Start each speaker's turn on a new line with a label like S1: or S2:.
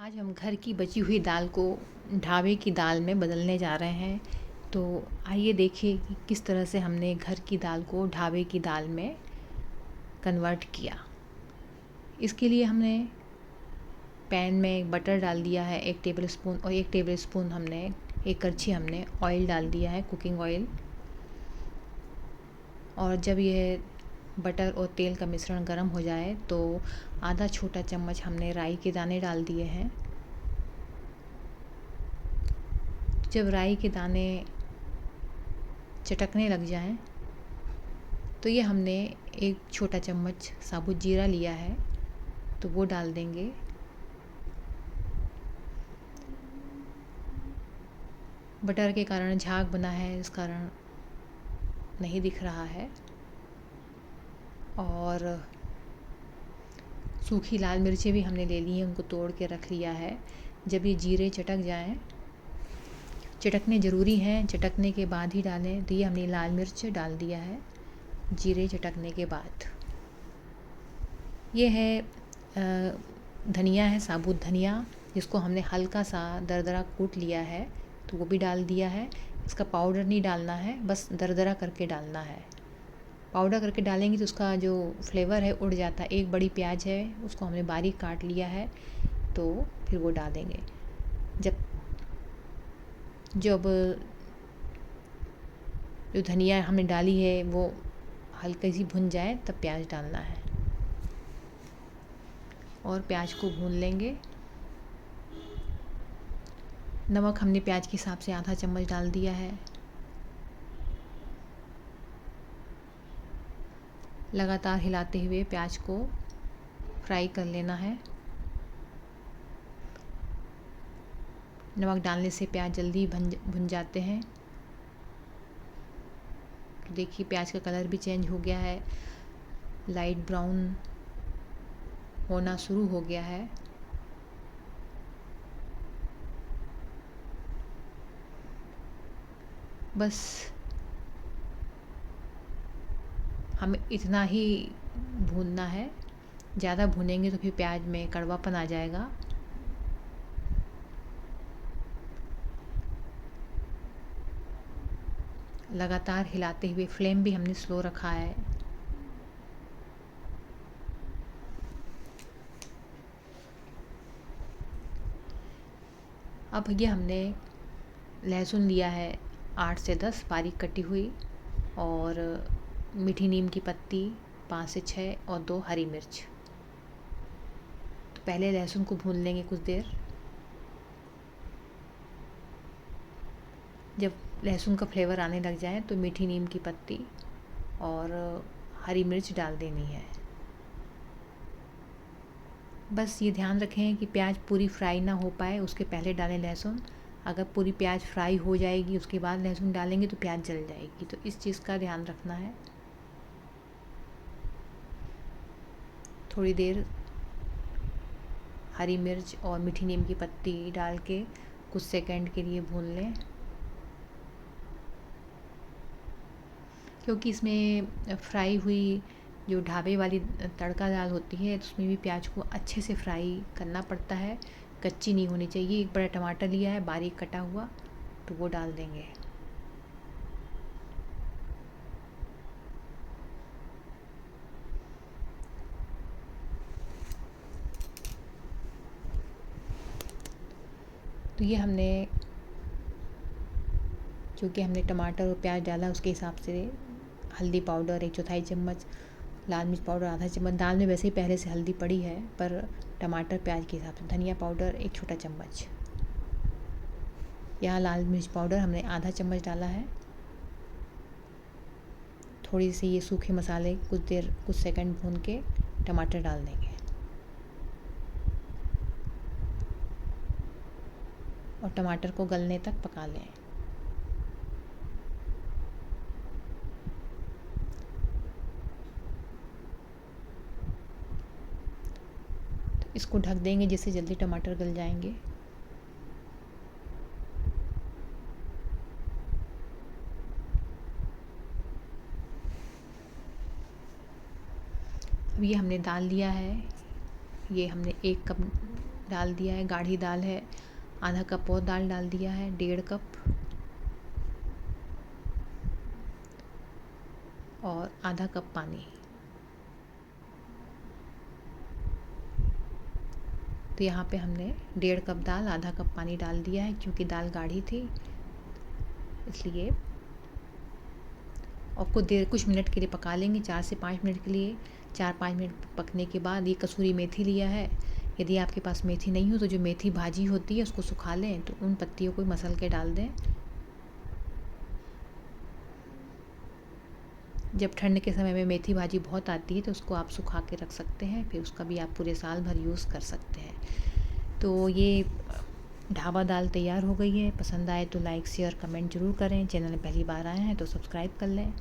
S1: आज हम घर की बची हुई दाल को ढाबे की दाल में बदलने जा रहे हैं। तो आइए देखिए कि किस तरह से हमने घर की दाल को ढाबे की दाल में कन्वर्ट किया। इसके लिए हमने पैन में बटर डाल दिया है 1 टेबलस्पून, और 1 टेबलस्पून हमने 1 करछी हमने ऑयल डाल दिया है, कुकिंग ऑयल। और जब यह बटर और तेल का मिश्रण गर्म हो जाए तो आधा छोटा चम्मच हमने राई के दाने डाल दिए हैं। जब राई के दाने चटकने लग जाएं तो ये हमने 1 छोटा चम्मच साबुत जीरा लिया है, तो वो डाल देंगे। बटर के कारण झाग बना है, इस कारण नहीं दिख रहा है। और सूखी लाल मिर्चें भी हमने ले ली हैं, उनको तोड़ के रख लिया है। जब ये जीरे चटक जाएं, चटकने ज़रूरी हैं, चटकने के बाद ही डालें। तो ये हमने लाल मिर्च डाल दिया है जीरे चटकने के बाद। ये है धनिया है, साबुत धनिया, जिसको हमने हल्का सा दरदरा कूट लिया है, तो वो भी डाल दिया है। इसका पाउडर नहीं डालना है, बस दरदरा करके डालना है। पाउडर करके डालेंगे तो उसका जो फ्लेवर है उड़ जाता है। 1 बड़ी प्याज है, उसको हमने बारीक काट लिया है, तो फिर वो डालेंगे। जब जो धनिया हमने डाली है वो हल्की सी भुन जाए तब प्याज डालना है, और प्याज को भून लेंगे। नमक हमने प्याज के हिसाब से आधा चम्मच डाल दिया है। लगातार हिलाते हुए प्याज को फ्राई कर लेना है। नमक डालने से प्याज जल्दी भुन जाते हैं। देखिए प्याज का कलर भी चेंज हो गया है, लाइट ब्राउन होना शुरू हो गया है। बस हमें इतना ही भूनना है, ज़्यादा भूनेंगे तो फिर प्याज में कड़वापन आ जाएगा। लगातार हिलाते हुए, फ्लेम भी हमने स्लो रखा है। अब ये हमने लहसुन लिया है 8 से 10 बारीक कटी हुई, और मीठी नीम की पत्ती 5 से 6, और 2 हरी मिर्च। तो पहले लहसुन को भून लेंगे कुछ देर। जब लहसुन का फ्लेवर आने लग जाए तो मीठी नीम की पत्ती और हरी मिर्च डाल देनी है। बस ये ध्यान रखें कि प्याज पूरी फ्राई ना हो पाए, उसके पहले डालें लहसुन। अगर पूरी प्याज फ्राई हो जाएगी उसके बाद लहसुन डालेंगे तो प्याज जल जाएगी, तो इस चीज़ का ध्यान रखना है। थोड़ी देर हरी मिर्च और मीठी नीम की पत्ती डाल के कुछ सेकंड के लिए भून लें, क्योंकि इसमें फ्राई हुई जो ढाबे वाली तड़का दाल होती है, उसमें भी प्याज को अच्छे से फ्राई करना पड़ता है, कच्ची नहीं होनी चाहिए। 1 बड़ा टमाटर लिया है बारीक कटा हुआ, तो वो डाल देंगे। तो ये हमने, चूँकि हमने टमाटर और प्याज डाला, उसके हिसाब से हल्दी पाउडर 1/4 चम्मच, लाल मिर्च पाउडर आधा चम्मच। दाल में वैसे ही पहले से हल्दी पड़ी है, पर टमाटर प्याज के हिसाब से। धनिया पाउडर 1 छोटा चम्मच। यहाँ लाल मिर्च पाउडर हमने आधा चम्मच डाला है। थोड़ी सी ये सूखे मसाले कुछ देर, कुछ सेकंड भून के टमाटर डाल देंगे, और टमाटर को गलने तक पका लें। तो इसको ढक देंगे जिससे जल्दी टमाटर गल जाएंगे। अब ये हमने दाल लिया है, ये हमने 1 कप डाल दिया है, गाढ़ी दाल है। आधा कप और दाल डाल दिया है, 1.5 कप, और आधा कप पानी। तो यहाँ पे हमने 1.5 कप दाल, आधा कप पानी डाल दिया है, क्योंकि दाल गाढ़ी थी इसलिए। और कुछ मिनट के लिए पका लेंगे, 4 से 5 मिनट के लिए। 4-5 मिनट पकने के बाद ये कसूरी मेथी लिया है। यदि आपके पास मेथी नहीं हो तो जो मेथी भाजी होती है उसको सुखा लें, तो उन पत्तियों को मसल के डाल दें। जब ठंड के समय में मेथी भाजी बहुत आती है तो उसको आप सुखा के रख सकते हैं, फिर उसका भी आप पूरे साल भर यूज़ कर सकते हैं। तो ये ढाबा दाल तैयार हो गई है। पसंद आए तो लाइक शेयर कमेंट ज़रूर करें। चैनल में पहली बार आए हैं तो सब्सक्राइब कर लें।